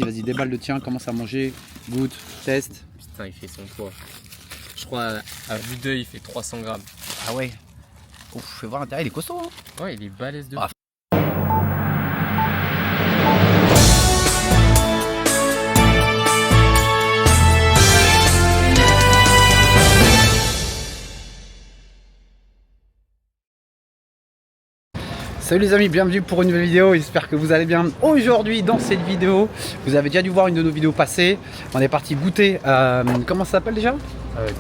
Vas-y, déballe le tien, commence à manger, goûte, teste. Putain, il fait son poids. Je crois à vue d'œil, il fait 300 grammes. Ah ouais. Ouf, fais voir l'intérieur, il est costaud. Hein. Ouais, il est balèze de. Ah. Salut les amis, bienvenue pour une nouvelle vidéo, j'espère que vous allez bien. Aujourd'hui dans cette vidéo, vous avez déjà dû voir une de nos vidéos passées. On est parti goûter, comment ça s'appelle déjà?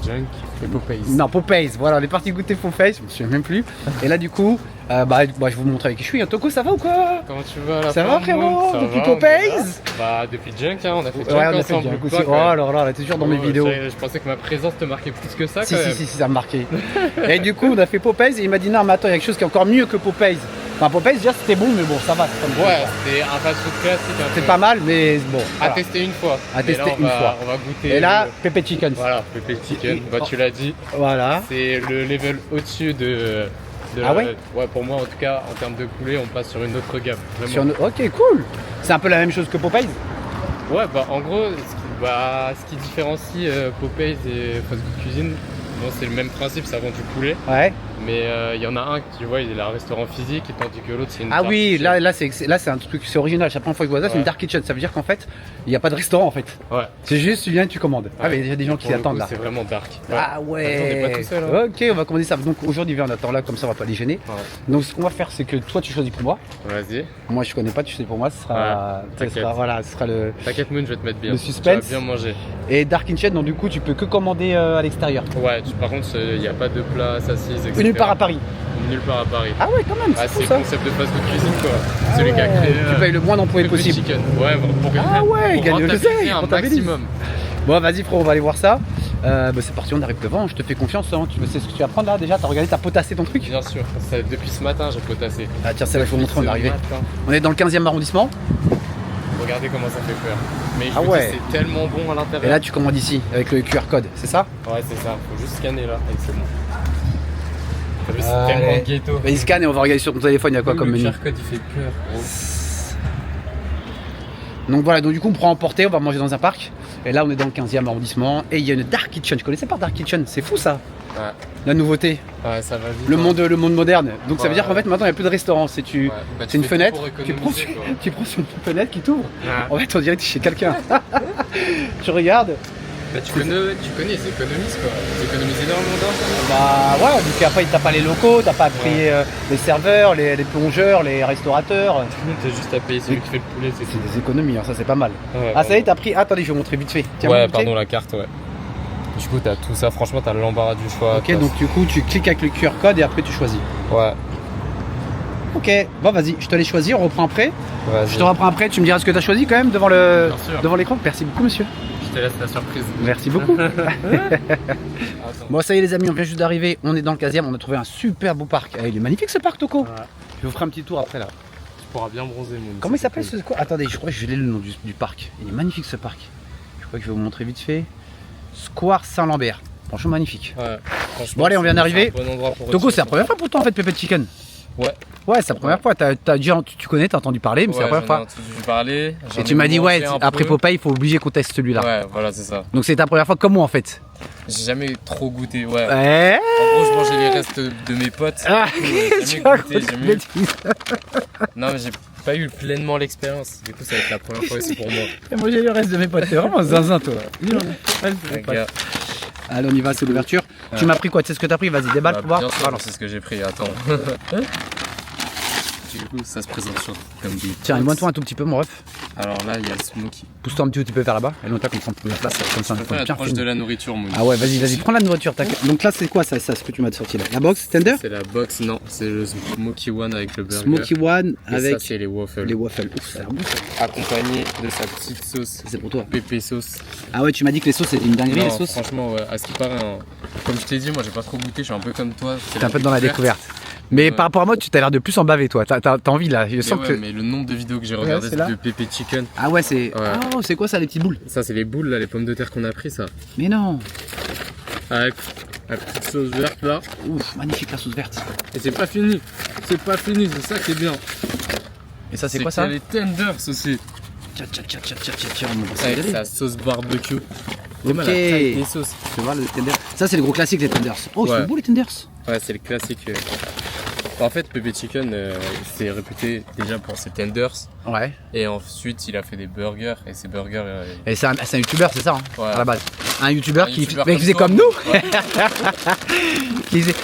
Junk et Popeyes. Non, Popeyes, voilà, on est parti goûter Popeyes, je me souviens même plus. Et là du coup, je vais vous montrer avec qui je suis. Toko, ça va ou quoi? Comment tu vas là? Ça va frérot? Ça depuis va, Popeyes? Bah depuis Junk, hein, on a fait Junk ouais, on a fait ensemble. Junk aussi. Oh là là, on était toujours dans mes vidéos. Je pensais que ma présence te marquait plus que ça Si, quand même. si, ça me marquait. Et du coup, on a fait Popeyes et il m'a dit non, mais attends, il y a quelque chose qui est encore mieux que Popeyes. Enfin, Popeyes, déjà c'était bon, mais bon, ça va. Ouais, c'était un fast-food classique. C'est pas mal, mais bon. À Voilà. tester une fois. À tester là, une fois. On va goûter. Et là, Pepe Chicken. Voilà, Pepe Chicken. Bah, tu l'as dit. Voilà. C'est le level au-dessus de ah ouais? Ouais, pour moi en tout cas, en termes de poulet, on passe sur une autre gamme. Ok, cool. C'est un peu la même chose que Popeyes? Ouais, bah en gros, ce qui différencie Popeyes et Fast Food Cuisine, bon, c'est le même principe, ça vend du poulet. Ouais. Mais il y en a un, tu vois, il a un restaurant physique, et tandis que l'autre, c'est une Ah dark oui, kitchen. là c'est un truc, c'est original. Chaque fois que je vois ça, c'est une dark kitchen. Ça veut dire qu'en fait, il n'y a pas de restaurant en fait. Ouais. C'est juste, tu viens et tu commandes. Ouais. Ah, mais il y a des gens qui Pour le attendent coup, là. C'est vraiment dark. Ah ouais. Attends, on n'est pas tout seul, hein. Ok, on va commander ça. Donc aujourd'hui, viens, on attend là, comme ça, on va pas les gêner. Ouais. Donc ce qu'on va faire, c'est que toi, tu choisis pour moi. Vas-y. Moi, je connais pas, tu choisis pour moi. Ce sera, voilà, ce sera le. T'inquiète, Moon, je vais te mettre bien. Le suspense. Tu vas bien manger. Et dark kitchen, donc du coup, tu peux que commander à l'extérieur. Ouais, par contre, il n'y a pas de plat assise, etc. Nulle part à Paris. Nulle part à Paris. Ah ouais, quand même. Ah, C'est c'est fou, ça. le concept de fast food cuisine quoi. Ah Celui qui a ouais. créé. Tu payes le moins d'employés Pepe possible. Chicken. Ouais, pour Ah ouais, il gagne le rentabiliser zèle, un rentabilise. maximum. Bon, vas-y, frérot, on va aller voir ça. C'est parti, on arrive devant. Je te fais confiance. Hein. Tu sais ce que tu vas prendre là déjà? T'as regardé, t'as potassé ton truc? Bien sûr. Depuis ce matin, j'ai potassé. Ah, tiens, c'est là qu'il faut montrer, on est arrivé. Matin. On est dans le 15e arrondissement. Regardez comment ça fait peur. Mais je Ah vous ouais. dis, c'est tellement bon à l'intérieur. Et là, tu commandes ici avec le QR code, c'est ça? Ouais, c'est ça. Faut juste scanner là et c'est bon. T'as vu, c'est Allez. tellement ghetto. Vas-y, scanne et on va regarder sur ton téléphone, il y a quoi comme Le menu. QR code, il fait peur. Gros. Donc voilà, donc du coup, on prend emporter, on va manger dans un parc. Et là, on est dans le 15e arrondissement. Et il y a une Dark Kitchen. Je connaissais pas Dark Kitchen, c'est fou ça. Ouais. La nouveauté, Ouais, ça va vite. le hein. monde moderne. Donc ça veut Ouais. dire qu'en fait, maintenant, il n'y a plus de restaurant. C'est Ouais. Bah, tu une fais tout fenêtre, pour tu prends, économiser, quoi. tu prends sur une fenêtre qui t'ouvre. Ouais. En fait, on dirait que tu es chez quelqu'un. Tu regardes. Bah, tu connais, ils économisent quoi. Ils économisent énormément d'argent. Bah ouais, donc après, t'as pas les locaux, t'as pas à payer les serveurs, les plongeurs, les restaurateurs. T'as juste à payer celui qui fait le poulet, c'est C'est tout. des économies, hein, ça c'est pas mal. Ouais, Ah ça y est, t'as pris. Attendez, je vais vous montrer vite fait. Tiens, Ouais, vous pardon, la carte, ouais. Du coup, t'as tout ça, franchement, t'as l'embarras du choix. Ok, donc du coup, tu cliques avec le QR code et après tu choisis. Ouais, Ok, bon vas-y, je te laisse choisir, on reprend après. vas-y. Je te reprends après, tu me diras ce que t'as choisi quand même devant l'écran. Merci beaucoup, monsieur. Je te laisse la surprise. Merci beaucoup. Attends. Bon, ça y est, les amis, on vient juste d'arriver. On est dans le 15e, on a trouvé un super beau parc. Il est magnifique ce parc, Toko. Ouais. Je vous ferai un petit tour après là. Tu pourras bien bronzer, mon. Comment il s'appelle ce quoi? Attendez, je crois que je l'ai le nom du parc. Il est magnifique ce parc. Je crois que je vais vous montrer vite fait. Square Saint-Lambert. Franchement magnifique. Ouais, franchement. Bon allez, on vient d'arriver. C'est un bon endroit pour Toko, retirer c'est la première fois pour toi en fait, Pepe Chicken. Ouais. Ouais, c'est la première fois. T'as déjà, tu connais, t'as entendu parler, mais c'est la première fois. J'en ai entendu parler. Et tu m'as dit, ouais, après Popeye, il faut obliger qu'on teste celui-là. Ouais, voilà, c'est ça. Donc c'est ta première fois comme moi en fait. J'ai jamais trop goûté, ouais. Ouais. En gros, je mangeais les restes de mes potes. Ah, J'ai tu jamais vas goûté, raconter j'ai des jamais eu- bêtises. Non, mais j'ai pas eu pleinement l'expérience. Du coup, ça va être la première fois aussi pour moi. Moi j'ai le reste de mes potes. T'es vraiment zinzin toi. Les gars. Allez, on y va, c'est l'ouverture. Tu m'as pris quoi? Tu sais ce que t'as pris? Vas-y, déballe Bah, pour voir. bien sûr, Voilà. c'est ce que j'ai pris, attends. Du coup, ça se présente sur comme des Tiens, box. éloigne-toi un tout petit peu, mon ref. Alors là, il y a le smoky. Pousse-toi un petit peu vers là-bas. Et longtemps comme ça, on prend la place. Comme ça, Je on préfère bien être proche de filmer. la nourriture, moi. Ah ouais, vas-y, prends la nourriture. Donc là, c'est quoi ça, ce que tu m'as sorti là? La box tender? C'est la box, non, c'est le Smoky One avec le burger. Smoky One Et avec ça, c'est les waffles. les waffles. Ouf, ça a l'air bon ça. Accompagné de sa petite sauce C'est pour toi. pépé sauce. Ah ouais, tu m'as dit que les sauces c'était une dinguerie, Non, les sauces. franchement, ouais, à ce qui paraît, hein, comme je t'ai dit, moi j'ai pas trop goûté, je suis un peu comme toi. T'es un peu dans la découverte. Mais Ouais. par rapport à moi, tu t'as l'air de plus en baver toi. T'as envie là. Je Mais sens ouais, que. mais le nombre de vidéos que j'ai regardées c'est là. de pépé chicken. Ah ouais, c'est. Ouais. Oh, c'est quoi ça, les petites boules? Ça, c'est les boules là, les pommes de terre qu'on a pris, ça. Mais non. Avec la petite sauce verte là. Ouf, magnifique la sauce verte. Et c'est pas fini, c'est ça qui est bien. Et ça, c'est quoi ça? qu'il y a les tenders aussi. Tiens, on va Avec s'en sa sauce barbecue. Ok. La taille des sauces. Tu vois le tender. Ça, c'est le gros classique, les tenders. Oh, ils Ouais. sont beaux, les tenders. Ouais, c'est le classique. En fait, Pepe Chicken, c'est réputé déjà pour ses tenders. Ouais. Et ensuite, il a fait des burgers. Et ces burgers. Et c'est un youtubeur, c'est ça, hein, Ouais. à la base. Un youtubeur Un qui youtubeur mais qui faisait toi. comme nous. Ouais. Qui faisait-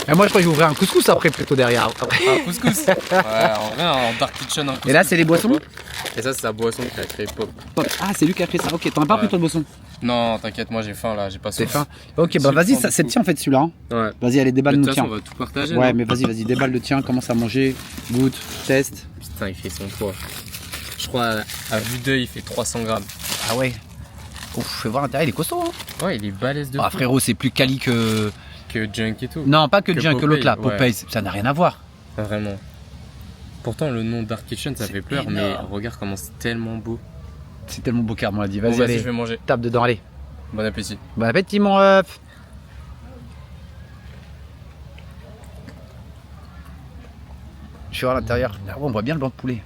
Et moi, je crois que je vais ouvrir un couscous après, plutôt derrière. Un couscous. Ouais, en vrai, en dark kitchen, un couscous. Et là, c'est les boissons. Et ça, c'est sa boisson qui a créé Pop. Pop. Ah, c'est lui qui a fait ça. Ok, t'en as pas Ouais. pris toi de boisson. Non, t'inquiète, moi j'ai faim là, j'ai pas T'es soif. faim. Ok, bah Je vas-y, prends ça du c'est coup. le tien en fait celui-là. Hein. Ouais. Vas-y, allez, De déballe toute le façon, tien. on va tout partager. Ouais, non mais vas-y, déballe le tien, commence à manger, goûte, teste. Putain, il fait son poids. Je crois, à vue d'œil, il fait 300 grammes. Ah ouais. Ouf, fais voir l'intérieur, il est costaud. Hein. Ouais, il est balèze de Ah fou. frérot, c'est plus quali que. Que Junk et tout. Non, pas que Que Junk, que l'autre là. Popeye, Popeye, ça n'a rien à voir. Vraiment. Pourtant, le nom Dark Kitchen, ça C'est fait peur, énorme. mais regarde comment c'est tellement beau. C'est tellement beau car on l'a dit. Bon, Vas-y, vas-y, allez. je vais manger. Tape dedans, allez. Bon appétit. Bon appétit, mon ref. Je vais voir l'intérieur. Ah ouais, on voit bien le blanc de poulet.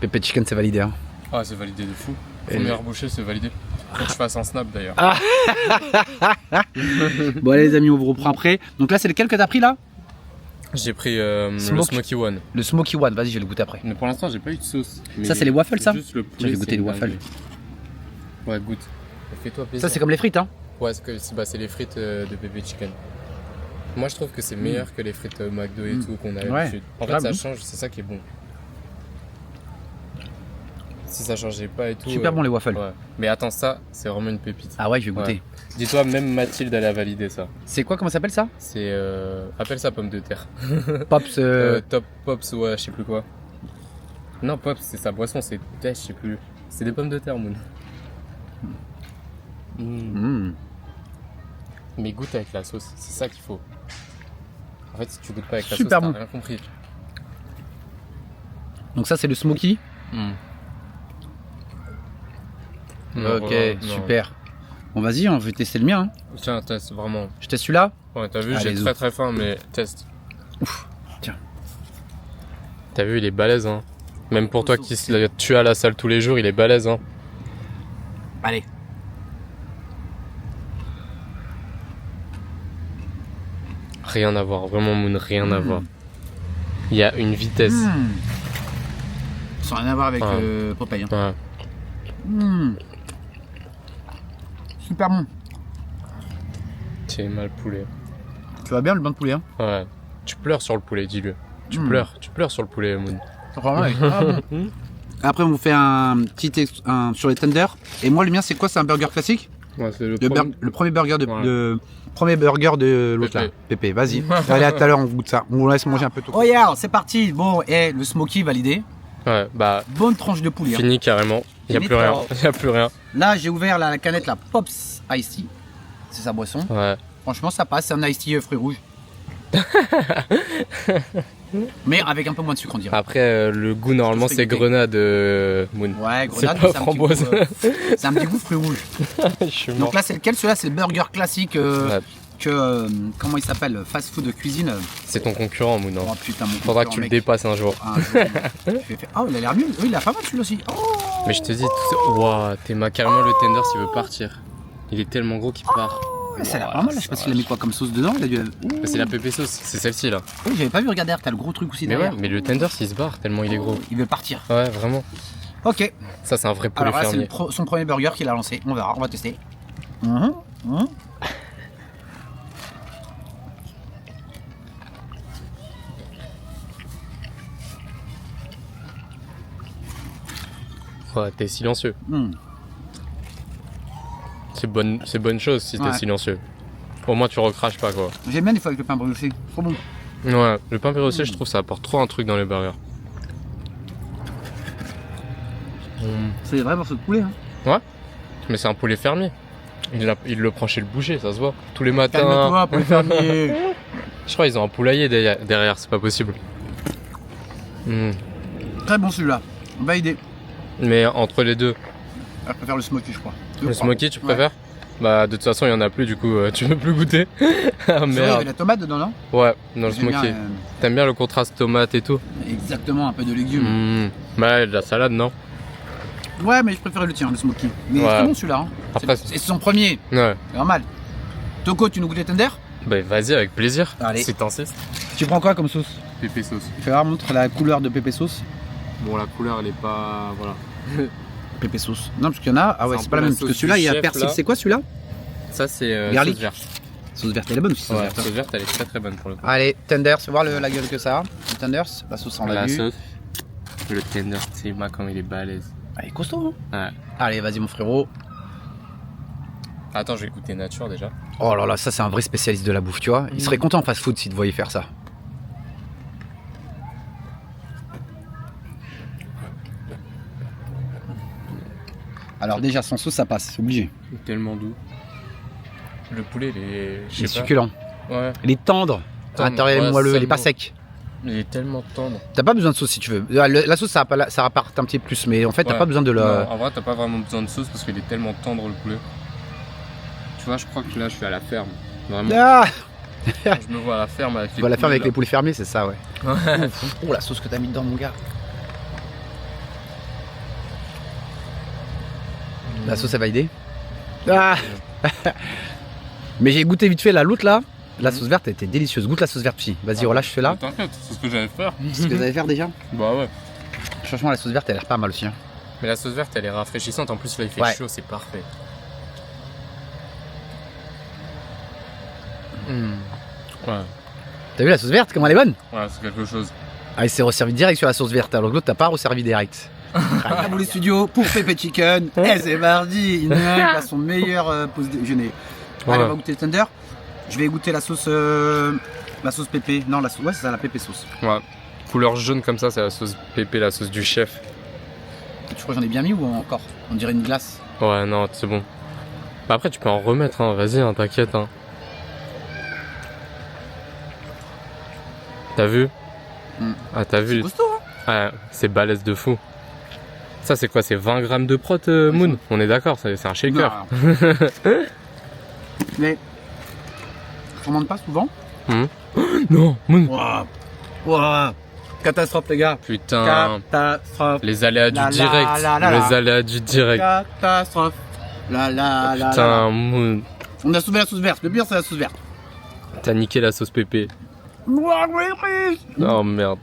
Pepe Chicken, c'est validé. Hein. Ah, c'est validé de fou. Et- Première bouchée, c'est validé. Faut que je fasse un snap d'ailleurs. Bon, allez, les amis, on vous reprend après. Donc là, c'est lequel que t'as pris là? J'ai pris le Smoke. Smoky One. Le Smoky One. Vas-y, je vais le goûter après. Mais pour l'instant, j'ai pas eu de sauce. Ça, c'est les waffles, ça Juste le Tiens, je poulet. vais goûter c'est les une waffles. dinguerie. Ouais, goûte. Fais-toi plaisir. Ça, c'est comme les frites, hein. Ouais, c'est les frites de Pepe Chicken. Moi, je trouve que c'est meilleur que les frites McDo et tout qu'on a Ouais, l'habitude. En fait, grave, ça oui. change, c'est ça qui est bon. Si ça changeait pas et tout. Super bon les waffles. Ouais. Mais attends, ça, c'est vraiment une pépite. Ah ouais, je vais goûter. Dis-toi, même Mathilde, elle a validé ça. C'est quoi, comment ça s'appelle ça? C'est. Appelle ça pomme de terre. Pops. Top Pops, ouais, je sais plus quoi. Non, Pops, c'est sa boisson, c'est. Je sais plus. C'est des pommes de terre, Moon. Mais goûte avec la sauce, c'est ça qu'il faut. En fait, si tu goûtes pas avec la Super sauce, bon. t'as rien compris. Donc ça, c'est le Smoky. Non, Ok, voilà, non. super. Bon, vas-y, on va tester le mien. Hein. Tiens, teste, vraiment. Je teste celui-là. Ouais, t'as vu, Allez, j'ai très faim, mais teste. Ouf, tiens. T'as vu, il est balèze, hein. Même pour toi qui se tue à la salle tous les jours, il est balèze, hein. Allez. Rien à voir, vraiment, Moon, rien à voir. Il y a une vitesse. Sans rien à voir avec Ouais. Popeye. Hein. Ouais. Super bon. C'est mal poulet. Tu vas bien le bain de poulet. Hein. Ouais. Tu pleures sur le poulet, dis-le. Tu pleures sur le poulet, Moon. Vraiment, il est grave bon. Après, on vous fait un petit sur les tenders. Et moi, le mien, c'est quoi? C'est un burger classique? Ouais, c'est le Le premier burger de, Ouais. premier burger de l'autre là. Pépé, vas-y. Allez, à tout à l'heure, on vous goûte ça. On vous laisse manger un peu tout. Oh, regarde, c'est parti. Bon, et le Smoky validé. Ouais, bah, Bonne tranche de poulet. Hein. fini carrément. Il n'y a Fini, plus rien. toi. Il n'y a plus rien. Là, j'ai ouvert la canette, la Pops Ice Tea. C'est sa boisson. Ouais. Franchement, ça passe. C'est un Ice Tea fruits rouges. Mais avec un peu moins de sucre, on dirait. Après, le goût, normalement, Je te c'est fais goûter. grenade, Moon. Ouais, C'est grenade, pas mais c'est un petit goût, framboise. c'est un petit goût fruits rouges. Je suis mort. Donc là, c'est lequel? Celui-là, c'est le burger classique Ouais. comment il s'appelle? Fast food de cuisine. C'est ton concurrent, Moon. hein. Oh putain, mon Faudra que tu le dépasses un jour. Oh, il a l'air mieux. Oui, il a pas mal celui-là aussi. Oh. Mais je te dis, tout ça. Waouh, carrément le tender s'il veut partir. Il est tellement gros qu'il part. Mais ça a l'air pas mal. Là. Je sais pas s'il a mis quoi comme sauce dedans. Il a dû. Mais c'est la pépé sauce, c'est celle-ci là. Oui, j'avais pas vu. Regarde, t'as le gros truc aussi Mais derrière. ouais, mais le tender s'il se barre tellement il est gros. Il veut partir. Ouais, vraiment. Ok. Ça, c'est un vrai poulet Alors là, c'est fermier. son premier burger qu'il a lancé. On verra, on va tester. Ouais, t'es silencieux. Mm. C'est bonne chose si t'es Ouais. silencieux. Au moins, tu recraches pas quoi. J'aime bien des fois avec le pain brioché. Trop bon. Ouais, le pain brioché, je trouve ça apporte trop un truc dans les burgers. C'est des vrais morceaux de poulet. Hein. Mais c'est un poulet fermier. Il le prend chez le boucher, ça se voit. Tous les matins. Calme-toi, poulet fermier. Je crois qu'ils ont un poulailler derrière, c'est pas possible. Très bon celui-là. Validé. Mais entre les deux, Je préfère le smoky, je crois. le smoky, tu préfères? Bah, de toute façon, il y en a plus, du coup, tu veux plus goûter. Ah Il y avait merde. la tomate dedans, non? Ouais, dans le J'aime bien, smoky. T'aimes bien le contraste tomate et tout? exactement, un peu de légumes. Bah, de la salade, non? Ouais, mais je préfère le tien, le smoky. Mais Ouais. c'est très bon celui-là. Hein. Après, C'est son premier, ouais. c'est normal. Toko, tu nous goûtes les tender? Bah, vas-y, avec plaisir. Allez. Si t'insistes. Tu prends quoi comme sauce? Pépé sauce. Fais voir, montre la couleur de pépé sauce. Bon, la couleur, elle est pas. Voilà. Pépé sauce. Non, parce qu'il y en a. Ah ouais, C'est un c'est peu pas la la même. Parce que sauce celui-là, du il y a chef, persil. là. C'est quoi celui-là? Ça, c'est Garlic. sauce verte. Sauce verte, elle est bonne aussi, sauce Ouais, verte. sauce verte, elle est très très bonne pour le coup. Allez, tenders, fais voir la gueule que ça a. Les tenders, la sauce on l'a La vu. sauce. Le tender, c'est ma quand il est balèze. Ah, il est costaud, hein. Ouais. Allez, vas-y, mon frérot. Attends, je vais goûter nature déjà. Oh là là, ça, c'est un vrai spécialiste de la bouffe, tu vois. Il serait content en fast food s'il te voyait faire ça. Alors, déjà, sans sauce, ça passe, c'est obligé. Tellement doux. Le poulet, il est. Je Il est sais pas. succulent. Ouais. Il est tendre. À Tendre, l'intérieur, il est ouais, moelleux, il est pas seulement. sec. Il est tellement tendre. T'as pas besoin de sauce si tu veux. La sauce, ça rapporte un petit peu plus, mais en fait, t'as Ouais. pas besoin de Non, la. en vrai, t'as pas vraiment besoin de sauce parce qu'il est tellement tendre le poulet. Tu vois, je crois que là, je suis à la ferme. Vraiment. Ah, Je me vois à la ferme avec les tu vas la faire avec les poulets, poules fermiers, c'est ça, ouais. là. Ouais. Oh, la sauce que t'as mis dedans, mon gars. La sauce est validée. Ah. Mais j'ai goûté vite fait l'autre là. La sauce verte elle était délicieuse. Goûte la sauce verte, psy. Vas-y, relâche fais-la. T'inquiète, c'est ce que j'allais faire. C'est ce que vous allez faire déjà. Bah ouais. Franchement, la sauce verte elle a l'air pas mal aussi. Hein. Mais la sauce verte, elle est rafraîchissante. En plus, là, il fait Ouais. chaud, c'est parfait. Ouais. T'as vu la sauce verte, comment elle est bonne? Ouais, c'est quelque chose. Ah, il s'est resservi direct sur la sauce verte, alors que l'autre t'as pas resservi direct. Ah, les studios pour Pépé Chicken. Eh, c'est mardi. Il a son meilleur pause déjeuner. Allez, Ouais. on va goûter le tender. Je vais goûter la sauce pépé. Non, la sauce. Ouais, c'est ça, la pépé sauce. Ouais. Couleur jaune comme ça, c'est la sauce pépé, la sauce du chef. Tu crois que j'en ai bien mis ou encore? On dirait une glace. Ouais, non, c'est bon. Bah après, tu peux en remettre, hein. Vas-y, hein, t'inquiète. Hein. T'as vu? Ah, t'as vu? Costaud, hein? Ouais, c'est balèze de fou. Ça, c'est quoi? C'est 20 grammes de prot, Moon? On est d'accord, c'est un shaker. Non. Mais ça remonte pas souvent. Non, Moon! Waouh. Waouh. Catastrophe, les gars. Putain. Catastrophe. Les aléas du La, la, direct. la, la, Les la. aléas du direct. Catastrophe. La. Putain, Moon. On a sauvé la sauce verte. Le pire, c'est la sauce verte. T'as niqué la sauce pépé. Ouah, oui, oui. Oh merde.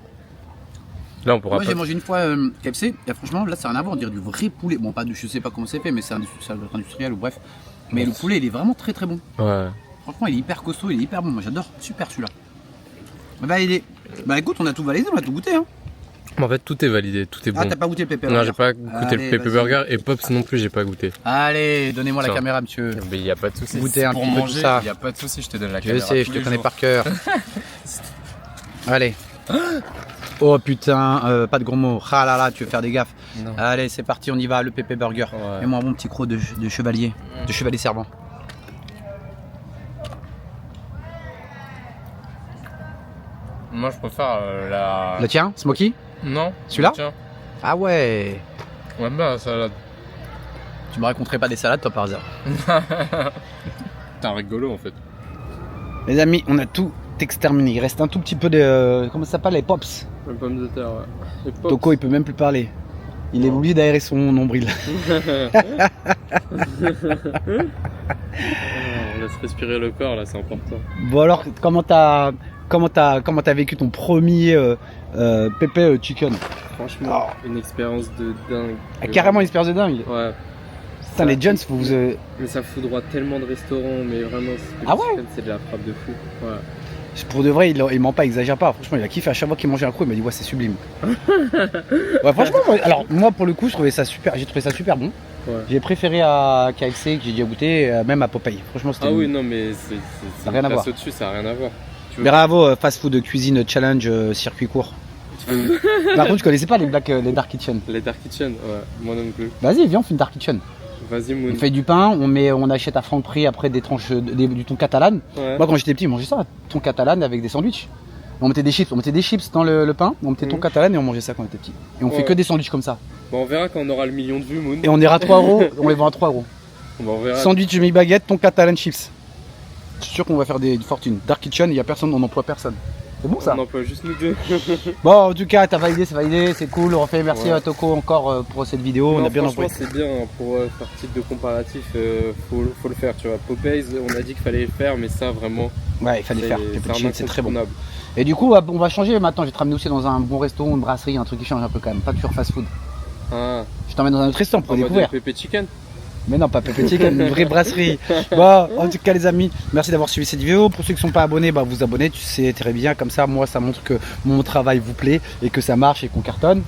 Là, on pourra Moi, pas. j'ai mangé une fois KFC. Et franchement, là, ça n'a rien à voir. On dirait du vrai poulet. Bon, pas du, je sais pas comment c'est fait, mais c'est industriel ou bref. Mais le poulet, il est vraiment très très bon. Ouais. Franchement, il est hyper costaud, il est hyper bon. Moi, j'adore. Super celui-là. Bah, écoute, on a tout validé, on a tout goûté. Hein. En fait, tout est validé, tout est bon. Ah, t'as pas goûté le pépé Non, burger. j'ai pas goûté Allez, le pépé vas-y. burger et Pops non plus, j'ai pas goûté. Allez, donnez-moi la Tiens. caméra, monsieur. Mais il y a pas de souci. Goûtez un Pour petit peu manger, tout ça. il y a pas de souci, je te donne la Je caméra. sais, je tous te les connais jours. par cœur. Allez. Oh putain, pas de gros mots. Ah là là, tu veux faire des gaffes. Non. Allez, c'est parti, on y va, le pépé burger. Ouais. Mets-moi un bon petit croc de chevalier, de chevalier servant. Moi, je préfère la. Le tien, Smoky? Non. Celui-là Tiens. Ah ouais. Ouais, bah, la salade. Tu me raconterais pas des salades, toi, par hasard? T'es un rigolo en fait. Les amis, on a tout exterminé. Il reste un tout petit peu de... comment ça s'appelle, les pops. Les pommes de terre, ouais. Les pops. Toko, il peut même plus parler. Il est obligé d'aérer son nombril. On laisse respirer le corps là, c'est important. Bon alors, comment t'as vécu ton premier pépé chicken? Franchement, une expérience de dingue. Ah, carrément une expérience de dingue. Ouais. Putain, les Jones, vous... Mais ça fout droit tellement de restaurants, mais vraiment, Ah ouais? c'est de la frappe de fou. Ouais. Pour de vrai, il ment pas, il exagère pas. Franchement, il a kiffé à chaque fois qu'il mangeait un croc, il m'a dit ouais, c'est sublime. Ouais, franchement, moi pour le coup, j'ai trouvé ça super bon. Ouais. J'ai préféré à KFC que j'ai déjà goûté, même à Popeye. Franchement, c'était Ah oui, mieux. non, mais Ça a rien à voir. au-dessus, ça a rien à voir. Tu Bravo, fast food cuisine challenge circuit court. Par contre, je connaissais pas les Dark Kitchen. Les Dark Kitchen, ouais, moi non plus. Vas-y, viens, on fait une Dark Kitchen. Vas-y, Moon. On fait du pain, on achète à Franprix après des tranches du thon catalane. Ouais. Moi, quand j'étais petit, je mangeais ça, thon catalane avec des sandwichs. On mettait des chips dans le pain, on mettait thon catalane et on mangeait ça quand on était petit. Et on fait Ouais. que des sandwichs comme ça. Bon, on verra quand on aura le million de vues, Moon. Et on ira à 3 euros, on les vend à 3 euros. Bon, on verra. Sandwich mi-baguette, thon catalane chips. Je suis sûr qu'on va faire des fortunes. Dark Kitchen, il y a personne, on n'emploie personne. C'est bon ça. On emploie juste nous deux. Bon, en tout cas, t'as validé, c'est validé, c'est cool. On refait merci Ouais. à Toko encore pour cette vidéo. Non, On a bien franchement, envoyé. c'est bien hein, pour faire titre de comparatif. Faut le faire, tu vois. Popeyes, on a dit qu'il fallait le faire, mais ça vraiment. Ouais, il fallait faire. Peppuccino, c'est très bon. incontournable. Et du coup, on va changer maintenant. Je vais te ramener aussi dans un bon resto, une brasserie, un truc qui change un peu quand même. Pas toujours fast food. Ah, Je t'emmène dans un autre restaurant pour en mode découvrir. Pepe Chicken. Mais non, pas Pepe Chicken, une vraie brasserie. Bon, en tout cas, les amis, merci d'avoir suivi cette vidéo. Pour ceux qui ne sont pas abonnés, bah, vous abonnez, tu sais très bien. Comme ça, moi, ça montre que mon travail vous plaît et que ça marche et qu'on cartonne.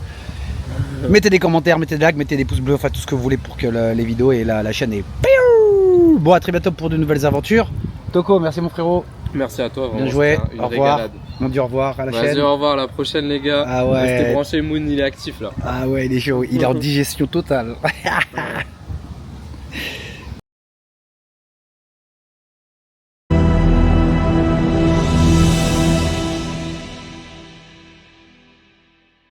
Mettez des commentaires, mettez des likes, mettez des pouces bleus, enfin tout ce que vous voulez pour que les vidéos et la chaîne est. Bon, à très bientôt pour de nouvelles aventures. Toko, merci mon frérot. Merci à toi, vraiment. Bien joué. C'était une Au revoir. régalade. On dit au revoir à la Vas-y, chaîne. au revoir, à la prochaine, les gars. Ah ouais. Restez branchés, Moon, il est actif là. Ah ouais, il est chaud. Il est en digestion totale.